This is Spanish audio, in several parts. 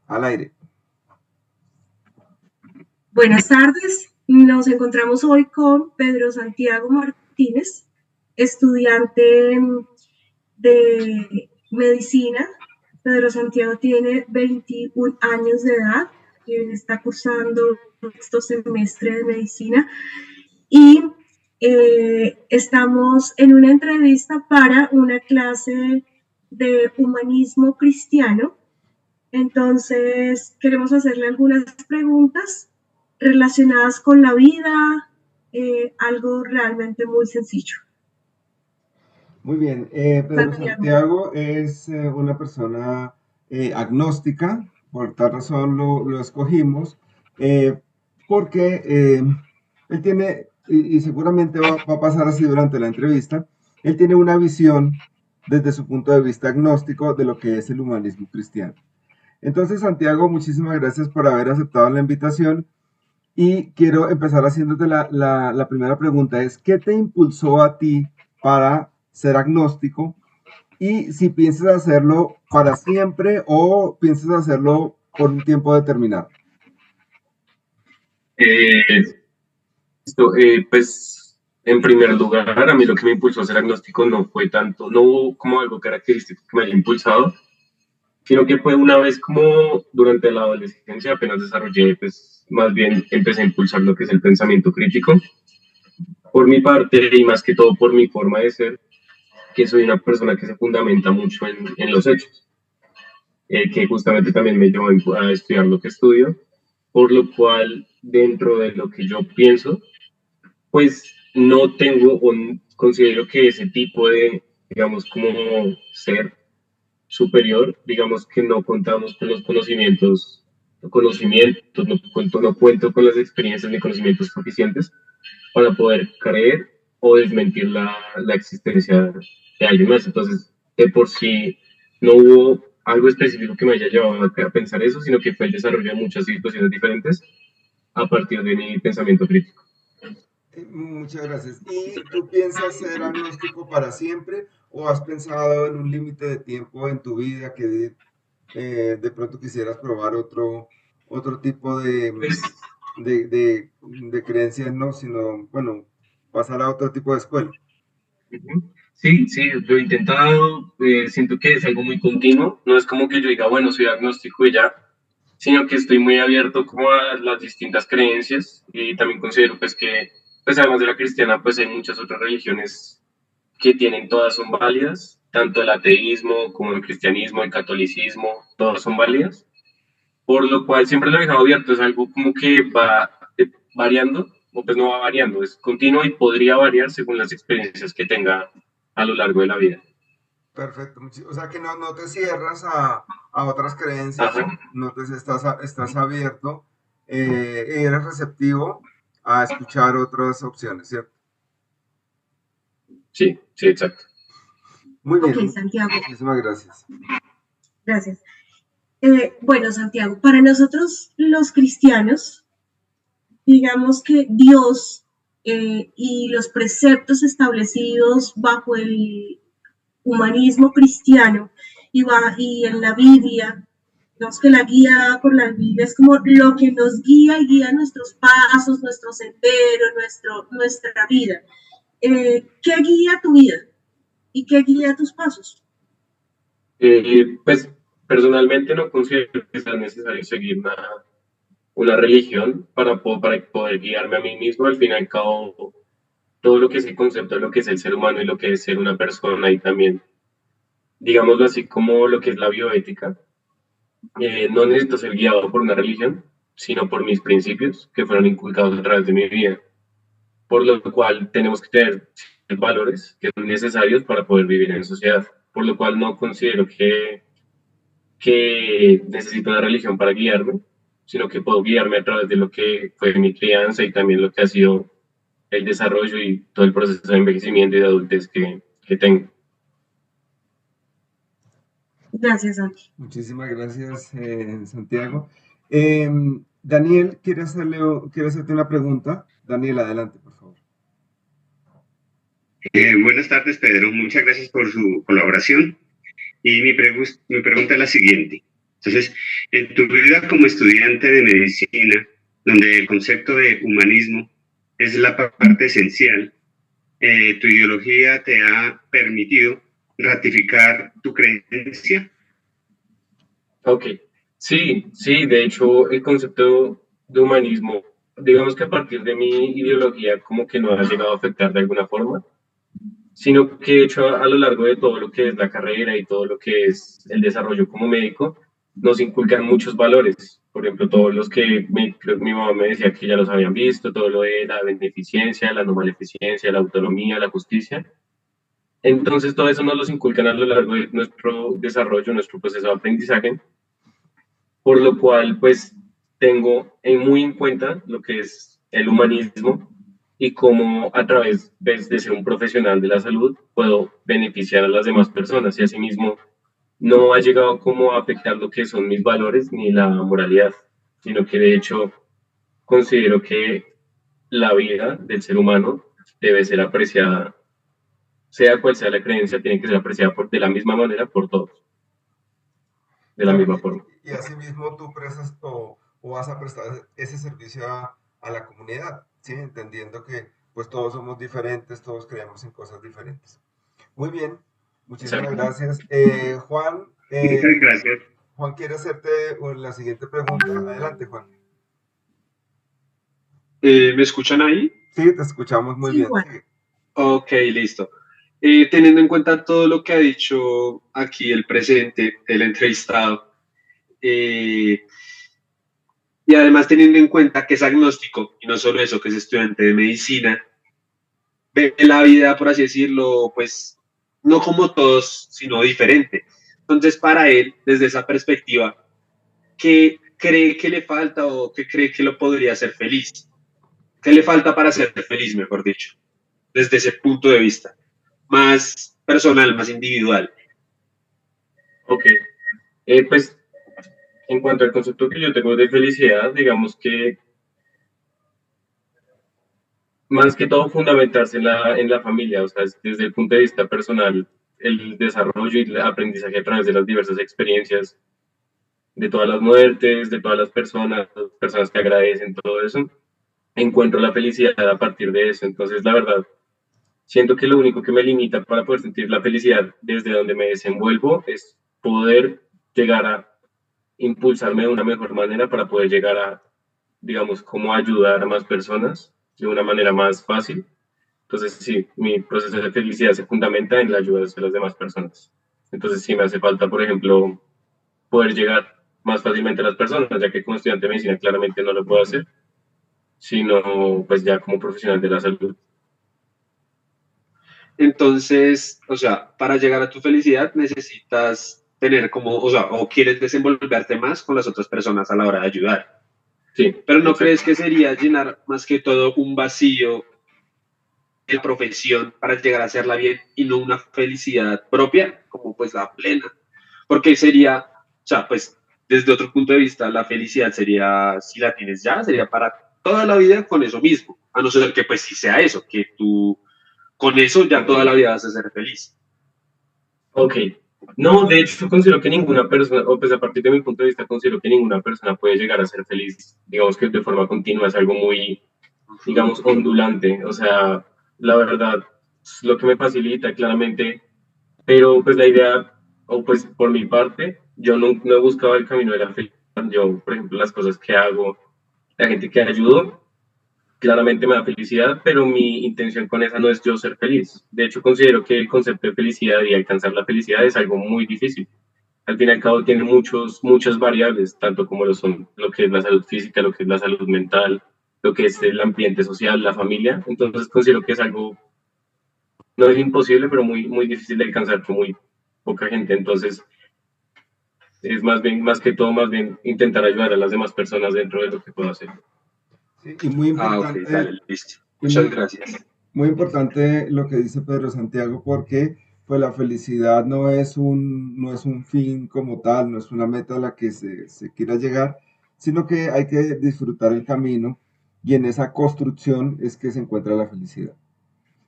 Al aire. Buenas tardes, nos encontramos hoy con Pedro Santiago Martínez, estudiante de medicina. Pedro Santiago tiene 21 años de edad, está cursando el sexto semestre de medicina y estamos en una entrevista para una clase de humanismo cristiano. Entonces, queremos hacerle algunas preguntas relacionadas con la vida, algo realmente muy sencillo. Muy bien. Pedro Santiago. Santiago es una persona agnóstica, por tal razón lo escogimos, eh, porque él tiene, y seguramente va a pasar así durante la entrevista, él tiene una visión desde su punto de vista agnóstico de lo que es el humanismo cristiano. Entonces, Santiago, muchísimas gracias por haber aceptado la invitación y quiero empezar haciéndote la primera pregunta, es ¿qué te impulsó a ti para ser agnóstico? Y si piensas hacerlo para siempre o piensas hacerlo por un tiempo determinado. Eh, pues, en primer lugar, a mí lo que me impulsó a ser agnóstico no fue tanto, no hubo como algo característico que me haya impulsado, sino que fue una vez como durante la adolescencia apenas desarrollé, pues, más bien empecé a impulsar lo que es el pensamiento crítico, por mi parte y más que todo por mi forma de ser, que soy una persona que se fundamenta mucho en los hechos, que justamente también me llevó a estudiar lo que estudio, por lo cual dentro de lo que yo pienso, pues no tengo o considero que ese tipo de, digamos, como ser superior, digamos que no contamos con los conocimientos, no cuento con las experiencias ni conocimientos suficientes para poder creer o desmentir la existencia de alguien más. Entonces, de por sí no hubo algo específico que me haya llevado a pensar eso, sino que fue el desarrollo de muchas situaciones diferentes a partir de mi pensamiento crítico. Muchas gracias. ¿Y tú piensas ser agnóstico para siempre o has pensado en un límite de tiempo en tu vida que de pronto quisieras probar otro tipo Pues, de creencias, no, sino, bueno, pasar a otro tipo de escuela? sí, sí, lo he intentado, siento que es algo muy continuo, no es como que yo diga, bueno, soy agnóstico y ya, sino que estoy muy abierto como a las distintas creencias y también considero pues que, pues además de la cristiana, pues hay muchas otras religiones que tienen, todas son válidas, tanto el ateísmo como el cristianismo, el catolicismo, todas son válidas, por lo cual siempre lo he dejado abierto, es algo como que va variando, o pues no va variando, es continuo y podría variar según las experiencias que tenga a lo largo de la vida. Perfecto. O sea que no te cierras a otras creencias, Ajá, no te estás abierto, eres receptivo a escuchar otras opciones, ¿cierto? sí, sí, exacto. Muy Ok, bien, Santiago, muchísimas gracias. gracias. Bueno, Santiago, para nosotros los cristianos, digamos que Dios y los preceptos establecidos bajo el humanismo cristiano y en la Biblia, digamos que la guía por la Biblia es como lo que nos guía y guía nuestros pasos, nuestro sendero, nuestra vida. ¿Qué guía tu vida y qué guía tus pasos? Pues personalmente no considero que sea necesario seguir una religión para poder guiarme a mí mismo. Al fin y al cabo, todo lo que es el concepto de lo que es el ser humano y lo que es ser una persona y también, digámoslo así, como lo que es la bioética, no necesito ser guiado por una religión, sino por mis principios que fueron inculcados a través de mi vida, por lo cual tenemos que tener valores que son necesarios para poder vivir en sociedad, por lo cual no considero que necesito una religión para guiarme, sino que puedo guiarme a través de lo que fue mi crianza y también lo que ha sido el desarrollo y todo el proceso de envejecimiento y de adultez que tengo. Gracias, Santi. Muchísimas gracias, Santiago. Daniel, quiere hacerte una pregunta. Daniel, adelante, por favor. Buenas tardes, Pedro. Muchas gracias por su colaboración. Y mi pregunta es la siguiente. Entonces, en tu vida como estudiante de medicina, donde el concepto de humanismo es la parte esencial, tu ideología te ha permitido ratificar tu creencia. Ok, sí, sí, de hecho el concepto de humanismo, digamos que a partir de mi ideología como que no ha llegado a afectar de alguna forma, sino que de hecho a lo largo de todo lo que es la carrera y todo lo que es el desarrollo como médico, nos inculcan muchos valores. Por ejemplo, todos los que creo que mi mamá me decía que ya los habían visto, todo lo de la beneficencia, la no maleficencia, la autonomía, la justicia. Entonces, todo eso nos los inculcan a lo largo de nuestro desarrollo, nuestro proceso de aprendizaje, por lo cual, pues, tengo muy en cuenta lo que es el humanismo y cómo a través de ser un profesional de la salud puedo beneficiar a las demás personas y asimismo no ha llegado como a afectar lo que son mis valores ni la moralidad, sino que de hecho considero que la vida del ser humano debe ser apreciada, sea cual sea la creencia, tiene que ser apreciada de la misma manera por todos, de la Claro, misma forma. y asimismo tú prestas o vas a prestar ese servicio a la comunidad, ¿sí? Entendiendo que pues todos somos diferentes, todos creemos en cosas diferentes. Muy bien, muchísimas Exacto. gracias. Juan, Muchas gracias. Juan quiere hacerte la siguiente pregunta. Adelante, Juan. ¿Me escuchan ahí? Sí, te escuchamos muy Sí, bien. Juan. Sigue. Ok, listo. Teniendo en cuenta todo lo que ha dicho aquí el presente, el entrevistado, eh, y además teniendo en cuenta que es agnóstico, y no solo eso, que es estudiante de medicina, ve la vida, por así decirlo, pues no como todos, sino diferente. Entonces, para él, desde esa perspectiva, ¿qué cree que le falta o qué cree que lo podría hacer feliz? ¿Qué le falta para ser feliz, mejor dicho? Desde ese punto de vista, más personal, más individual. Ok. Pues en cuanto al concepto que yo tengo de felicidad, digamos que más que todo fundamentarse en la familia, o sea, desde el punto de vista personal, el desarrollo y el aprendizaje a través de las diversas experiencias, de todas las muertes, de todas las personas que agradecen, todo eso, encuentro la felicidad a partir de eso. Entonces, la verdad, siento que lo único que me limita para poder sentir la felicidad desde donde me desenvuelvo es poder llegar a impulsarme de una mejor manera para poder llegar a, digamos, cómo ayudar a más personas de una manera más fácil. Entonces, sí, mi proceso de felicidad se fundamenta en la ayuda de las demás personas. Entonces, sí me hace falta, por ejemplo, poder llegar más fácilmente a las personas, ya que como estudiante de medicina claramente no lo puedo hacer, sino pues ya como profesional de la salud. Entonces, o sea, para llegar a tu felicidad necesitas tener como, o sea, o quieres desenvolverte más con las otras personas a la hora de ayudar. Sí, Pero ¿no exacto. crees que sería llenar más que todo un vacío de profesión para llegar a hacerla bien y no una felicidad propia, como pues la plena? Porque sería, o sea, pues desde otro punto de vista, la felicidad sería, si la tienes ya, sería para toda la vida con eso mismo, a no ser que pues sí sea eso, que tú con eso ya toda la vida vas a ser feliz. Ok. No, de hecho considero que ninguna persona, o pues a partir de mi punto de vista, considero que ninguna persona puede llegar a ser feliz, digamos que de forma continua, es algo muy, digamos, ondulante, o sea, la verdad, es lo que me facilita claramente, pero pues la idea, o pues por mi parte, yo no he buscado el camino de la felicidad, yo, por ejemplo, las cosas que hago, la gente que ayudo, claramente me da felicidad, pero mi intención con esa no es yo ser feliz. De hecho, considero que el concepto de felicidad y alcanzar la felicidad es algo muy difícil. Al fin y al cabo tiene muchas variables, tanto como lo son lo que es la salud física, lo que es la salud mental, lo que es el ambiente social, la familia. Entonces considero que es algo, no es imposible, pero muy difícil de alcanzar por muy poca gente. Entonces es más bien, más que todo, más bien intentar ayudar a las demás personas dentro de lo que puedo hacer. Sí, y muy Ah, ok, importante, dale, listo. y Muchas muy, gracias. muy importante lo que dice Pedro Santiago, porque pues la felicidad no es un fin como tal, no es una meta a la que se quiera llegar, sino que hay que disfrutar el camino y en esa construcción es que se encuentra la felicidad.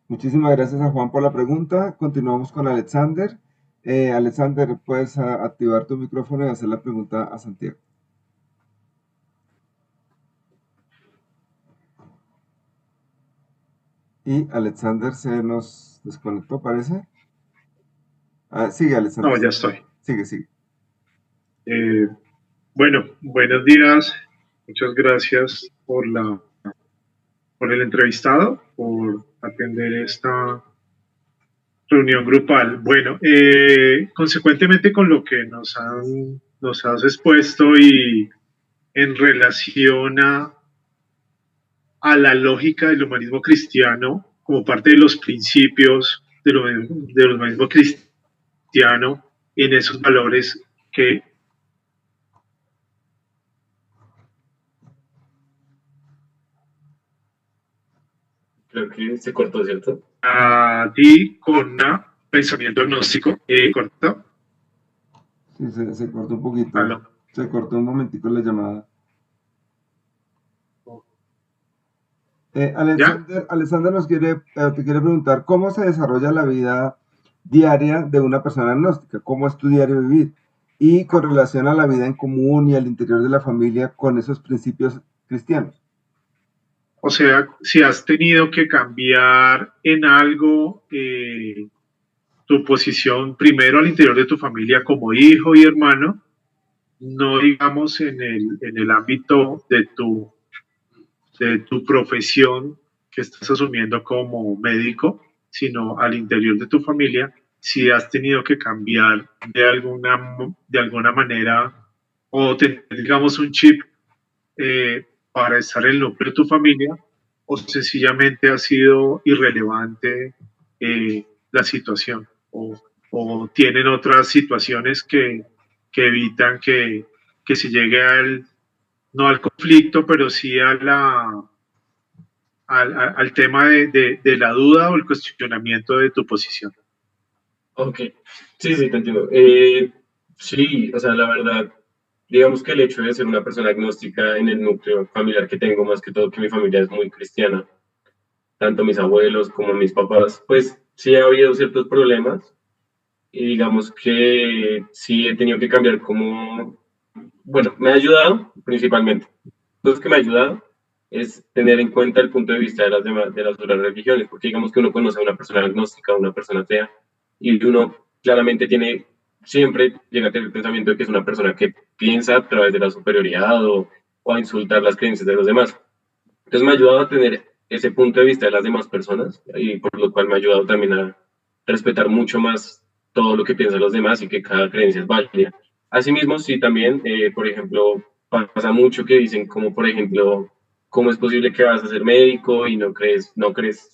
Muchísimas gracias a Juan por la pregunta. Continuamos con Alexander. Alexander, puedes activar tu micrófono y hacer la pregunta a Santiago. Y Alexander se nos desconectó, parece. Sigue, Alexander. No, ya estoy. Sigue. Bueno, buenos días. Muchas gracias por el entrevistado, por atender esta reunión grupal. Bueno, consecuentemente con lo que nos has expuesto y en relación a la lógica del humanismo cristiano como parte de los principios del humanismo cristiano en esos valores que Creo que se cortó, ¿cierto? a ti con un pensamiento agnóstico, ¿correcto? Sí, se cortó un poquito. Aló. Se cortó un momentico la llamada. Alexander te quiere preguntar cómo se desarrolla la vida diaria de una persona agnóstica, cómo es tu diario vivir, y con relación a la vida en común y al interior de la familia con esos principios cristianos. O sea, si has tenido que cambiar en algo tu posición primero al interior de tu familia como hijo y hermano, no digamos en el ámbito de tu profesión que estás asumiendo como médico, sino al interior de tu familia, si has tenido que cambiar de alguna manera o tener, digamos, un chip para estar en el núcleo de tu familia, o sencillamente ha sido irrelevante la situación, o tienen otras situaciones que evitan que se llegue no al conflicto, pero sí al tema de la duda o el cuestionamiento de tu posición. Ok, sí, te entiendo. Sí, o sea, la verdad, digamos que el hecho de ser una persona agnóstica en el núcleo familiar que tengo, más que todo que mi familia es muy cristiana, tanto mis abuelos como mis papás, pues sí ha habido ciertos problemas y digamos que sí he tenido que cambiar como, bueno, me ha ayudado principalmente. Lo que me ha ayudado es tener en cuenta el punto de vista de de las otras religiones, porque digamos que uno conoce a una persona agnóstica, a una persona atea, y uno claramente siempre llega a tener el pensamiento de que es una persona que piensa a través de la superioridad o a insultar las creencias de los demás. Entonces me ha ayudado a tener ese punto de vista de las demás personas y por lo cual me ha ayudado también a respetar mucho más todo lo que piensan los demás y que cada creencia es válida. Asimismo, sí, también, por ejemplo, pasa mucho que dicen como, por ejemplo, ¿cómo es posible que vas a ser médico y no crees,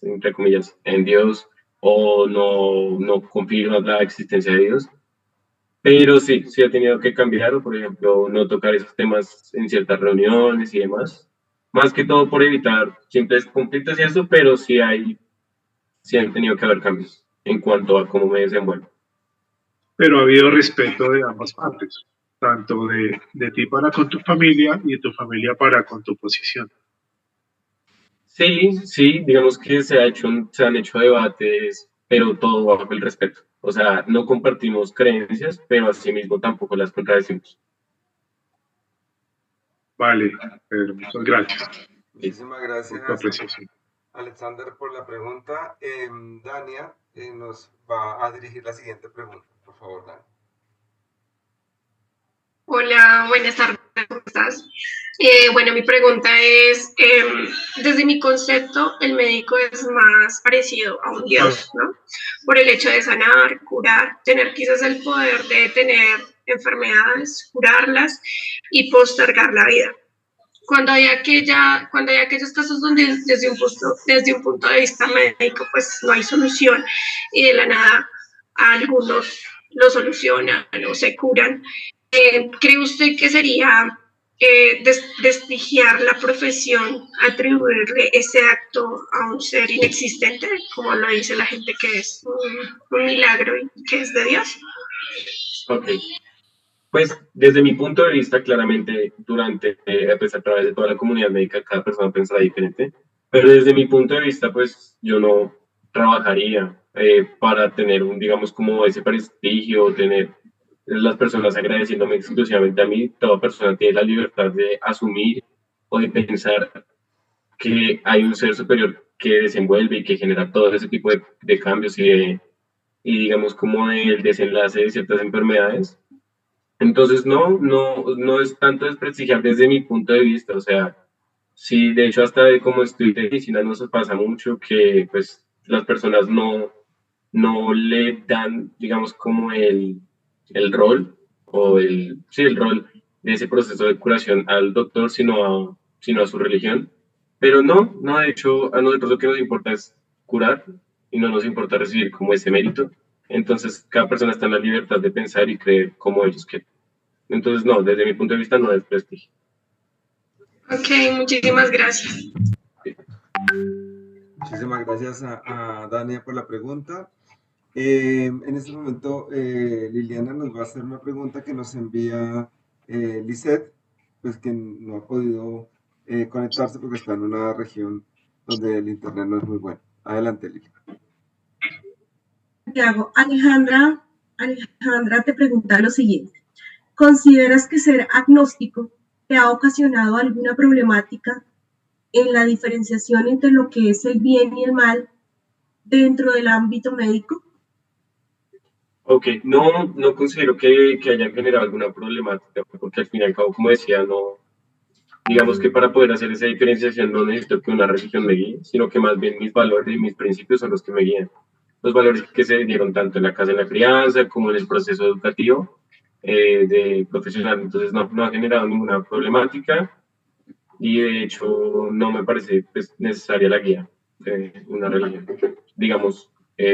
entre comillas, en Dios o no confirmas la existencia de Dios? Pero sí he tenido que cambiar, por ejemplo, no tocar esos temas en ciertas reuniones y demás. Más que todo por evitar simples conflictos y eso, pero sí han tenido que haber cambios en cuanto a cómo me desenvuelvo. Pero ha habido respeto de ambas partes, tanto de ti para con tu familia y de tu familia para con tu posición. Sí, digamos que se han hecho debates, pero todo bajo el respeto. O sea, no compartimos creencias, pero asimismo tampoco las contradecimos. Vale, Pedro, muchas gracias Muchísimas por tu gracias, apreciación. Alexander, por la pregunta. Dania nos va a dirigir la siguiente pregunta. Por favor, Dania. Hola, buenas tardes, ¿cómo estás? Bueno, mi pregunta es, desde mi concepto, el médico es más parecido a un dios, ¿no? Por el hecho de sanar, curar, tener quizás el poder de tener enfermedades, curarlas y postergar la vida. Cuando hay aquellos casos donde desde un punto de vista médico pues no hay solución y de la nada algunos lo solucionan o se curan, ¿cree usted que sería desprestigiar la profesión, atribuirle ese acto a un ser inexistente, como lo dice la gente que es un milagro y que es de Dios? Ok. Pues desde mi punto de vista, claramente, pues a través de toda la comunidad médica, cada persona pensará diferente, pero desde mi punto de vista, pues yo trabajaría para tener un, digamos, como ese prestigio, tener las personas agradeciéndome exclusivamente a mí. Toda persona tiene la libertad de asumir o de pensar que hay un ser superior que desenvuelve y que genera todo ese tipo de cambios y digamos como el desenlace de ciertas enfermedades. Entonces no es tanto desprestigiar desde mi punto de vista, o sea, sí, de hecho hasta de como estudio de medicina nos pasa mucho que pues las personas no le dan, digamos, como el rol o sí, el rol de ese proceso de curación al doctor, sino a su religión. Pero no, de hecho, a nosotros lo que nos importa es curar y no nos importa recibir como ese mérito. Entonces, cada persona está en la libertad de pensar y creer como ellos quieren. Entonces, no, desde mi punto de vista no es prestigio. Ok, muchísimas gracias. Muchísimas gracias a Dania por la pregunta. En este momento, Liliana nos va a hacer una pregunta que nos envía Lisette, pues que no ha podido conectarse porque está en una región donde el internet no es muy bueno. Adelante, Liliana. Santiago, Alejandra te pregunta lo siguiente. ¿Consideras que ser agnóstico te ha ocasionado alguna problemática en la diferenciación entre lo que es el bien y el mal dentro del ámbito médico? Ok, no considero que haya generado alguna problemática, porque al fin y al cabo, como decía, no, digamos que para poder hacer esa diferenciación no necesito que una religión me guíe, sino que más bien mis valores y mis principios son los que me guían. Los valores que se dieron tanto en la casa de la crianza como en el proceso educativo de profesional. Entonces no ha generado ninguna problemática y de hecho no me parece pues, necesaria la guía de una religión, digamos,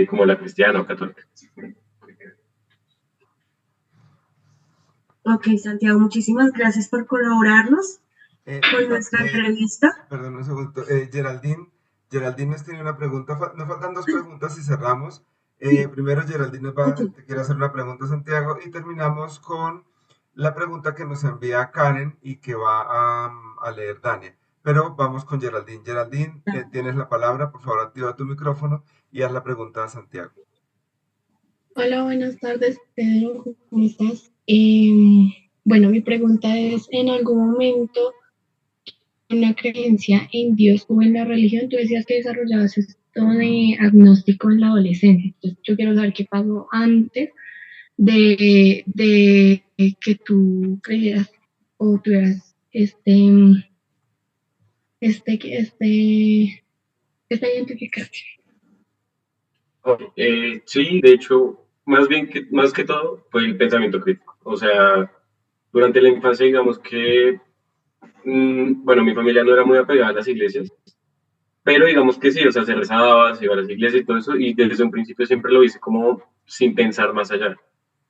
como la cristiana o católica. Ok, Santiago, muchísimas gracias por colaborarnos con nuestra entrevista. Perdón un segundo. Geraldine nos tiene una pregunta. Nos faltan dos preguntas y cerramos. Primero, Geraldine Ok. te quiere hacer una pregunta a Santiago y terminamos con la pregunta que nos envía Karen y que va a leer Dania. Pero vamos con Geraldine. Geraldine, tienes la palabra. Por favor, activa tu micrófono y haz la pregunta a Santiago. Hola, buenas tardes, Pedro, ¿cómo estás? Bueno, mi pregunta es, ¿en algún momento una creencia en Dios o en la religión? Tú decías que desarrollabas esto de agnóstico en la adolescencia. Entonces, yo quiero saber qué pasó antes de que tú creyeras o tuvieras esta identificación. Sí, de hecho, más que todo fue el pensamiento crítico. O sea, durante la infancia, digamos que, bueno, mi familia no era muy apegada a las iglesias, pero digamos que sí, o sea, se rezaba, se iba a las iglesias y todo eso, y desde un principio siempre lo hice como sin pensar más allá.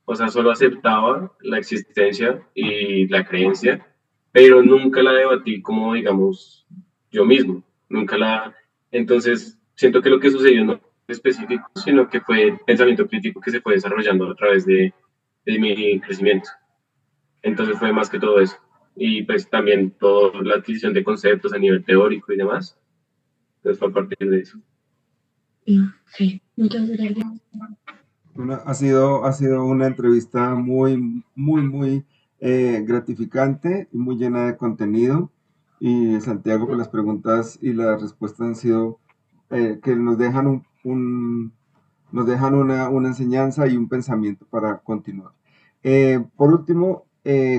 O sea, solo aceptaba la existencia y la creencia, pero nunca la debatí como, digamos, yo mismo. Nunca la... Entonces, siento que lo que sucedió no fue específico, sino que fue el pensamiento crítico que se fue desarrollando a través de mi crecimiento. Entonces fue más que todo eso. Y pues también toda la adquisición de conceptos a nivel teórico y demás. Entonces fue a partir de eso. Sí, muchas gracias. Ha sido una entrevista muy gratificante y muy llena de contenido. Y Santiago, pues las preguntas y las respuestas han sido que nos dejan nos dejan una enseñanza y un pensamiento para continuar. Por último,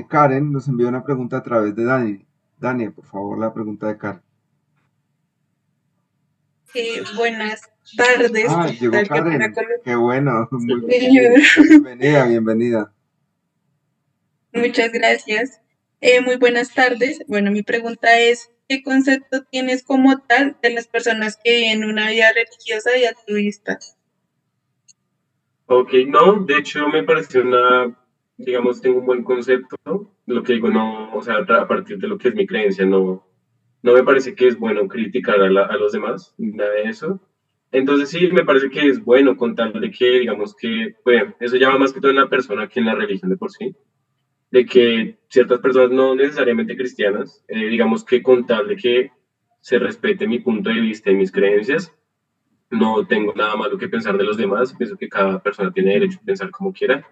Karen nos envió una pregunta a través de Dani. Dani, por favor, la pregunta de Karen. Buenas tardes. Ah, llegó Karen. Qué bueno. Muy Señor, bienvenida, bienvenida. muchas gracias. Muy buenas tardes. Bueno, mi pregunta es, ¿qué concepto tienes como tal de las personas que viven una vida religiosa y altruista? Ok, no, de hecho me pareció digamos, tengo un buen concepto, ¿no? Lo que digo, no, o sea, a partir de lo que es mi creencia, no me parece que es bueno criticar a los demás, nada de eso. Entonces sí, me parece que es bueno contar de que, digamos que, bueno, eso llama más que todo en la persona que en la religión de por sí, de que ciertas personas no necesariamente cristianas, digamos que contar de que se respete mi punto de vista y mis creencias, no tengo nada malo que pensar de los demás, pienso que cada persona tiene derecho a pensar como quiera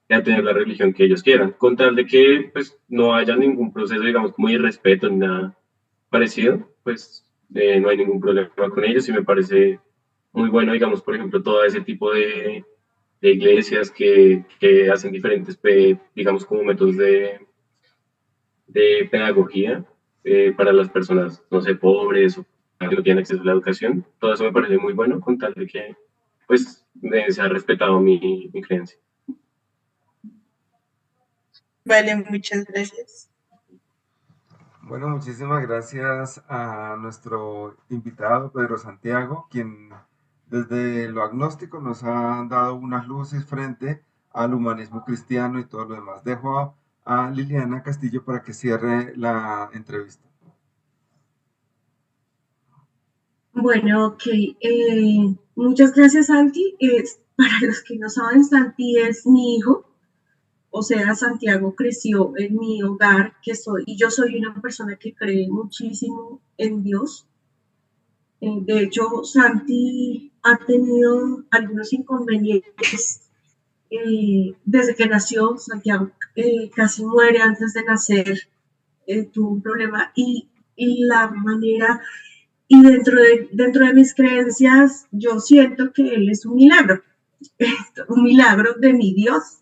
y a tener la religión que ellos quieran, con tal de que pues no haya ningún proceso, digamos, como de irrespeto ni nada parecido, pues no hay ningún problema con ellos y me parece muy bueno, digamos, por ejemplo, todo ese tipo de iglesias que hacen diferentes, digamos, como métodos de pedagogía para las personas, no sé, pobres o que no tienen acceso a la educación. Todo eso me parece muy bueno, con tal de que, pues, se ha respetado mi creencia. Vale, muchas gracias. Bueno, muchísimas gracias a nuestro invitado, Pedro Santiago, quien desde lo agnóstico nos ha dado unas luces frente al humanismo cristiano y todo lo demás. Dejo a Liliana Castillo para que cierre la entrevista. Bueno, ok. Muchas gracias, Santi. Para los que no saben, Santi es mi hijo. O sea, Santiago creció en mi hogar, y yo soy una persona que cree muchísimo en Dios. De hecho, Santi ha tenido algunos inconvenientes desde que nació. Santiago casi muere antes de nacer, tuvo un problema y la manera, y dentro de mis creencias, yo siento que él es un milagro de mi Dios.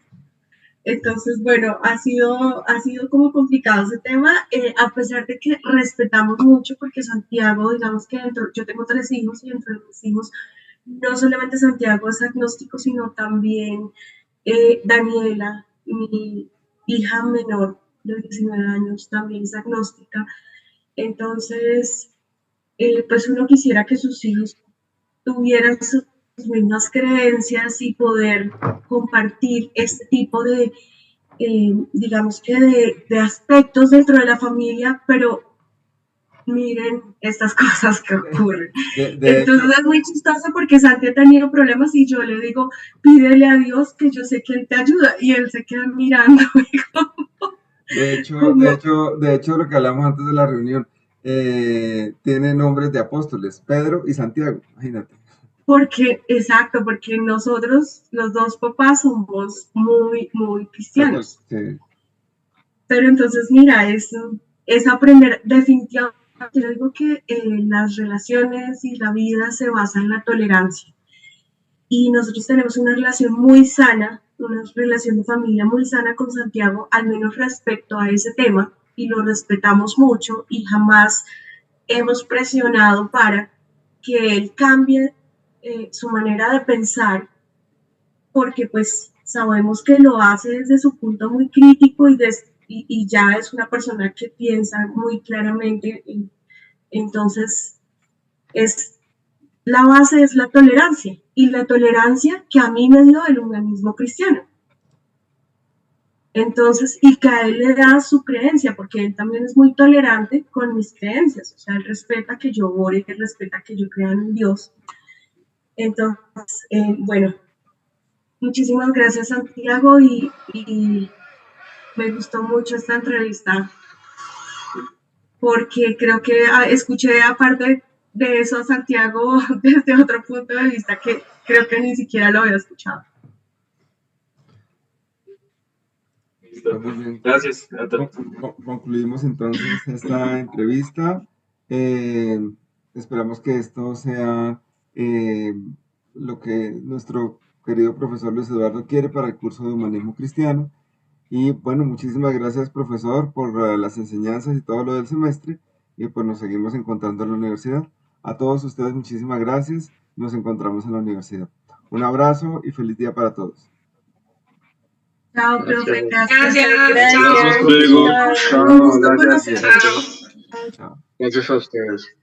Entonces, bueno, ha sido como complicado ese tema, a pesar de que respetamos mucho, porque Santiago, digamos que yo tengo 3 hijos y entre mis hijos, no solamente Santiago es agnóstico, sino también Daniela, mi hija menor de 19 años, también es agnóstica. Entonces, pues uno quisiera que sus hijos tuvieran sus mismas creencias y poder compartir este tipo de digamos que de aspectos dentro de la familia, pero miren estas cosas que ocurren. Entonces es muy chistoso porque Santi ha tenido problemas y yo le digo, pídele a Dios que yo sé que Él te ayuda, y él se queda mirando. De hecho, lo que hablamos antes de la reunión, tiene nombres de apóstoles, Pedro y Santiago, imagínate. Porque nosotros, los dos papás, somos muy, muy cristianos. Sí. Pero entonces, mira, es aprender. Definitivamente. Yo digo que las relaciones y la vida se basa en la tolerancia. Y nosotros tenemos una relación muy sana, una relación de familia muy sana con Santiago, al menos respecto a ese tema, y lo respetamos mucho y jamás hemos presionado para que él cambie su manera de pensar, porque pues sabemos que lo hace desde su punto muy crítico y ya es una persona que piensa muy claramente. Entonces, la base es la tolerancia, y la tolerancia que a mí me dio el humanismo cristiano. Entonces, y que a él le da su creencia, porque él también es muy tolerante con mis creencias. O sea, él respeta que yo ore, él respeta que yo crea en Dios. Entonces, bueno, muchísimas gracias, Santiago, y me gustó mucho esta entrevista, porque creo que escuché, aparte de eso, a Santiago desde otro punto de vista que creo que ni siquiera lo había escuchado. Muy bien. Gracias. Concluimos entonces esta entrevista. Esperamos que esto sea lo que nuestro querido profesor Luis Eduardo quiere para el curso de Humanismo Cristiano. Y bueno, muchísimas gracias, profesor, por las enseñanzas y todo lo del semestre. Y pues nos seguimos encontrando en la universidad. A todos ustedes, muchísimas gracias. Nos encontramos en la universidad. Un abrazo y feliz día para todos. Chao, profe. Gracias. Hasta luego. Chao, gracias. Chao. Gracias a ustedes.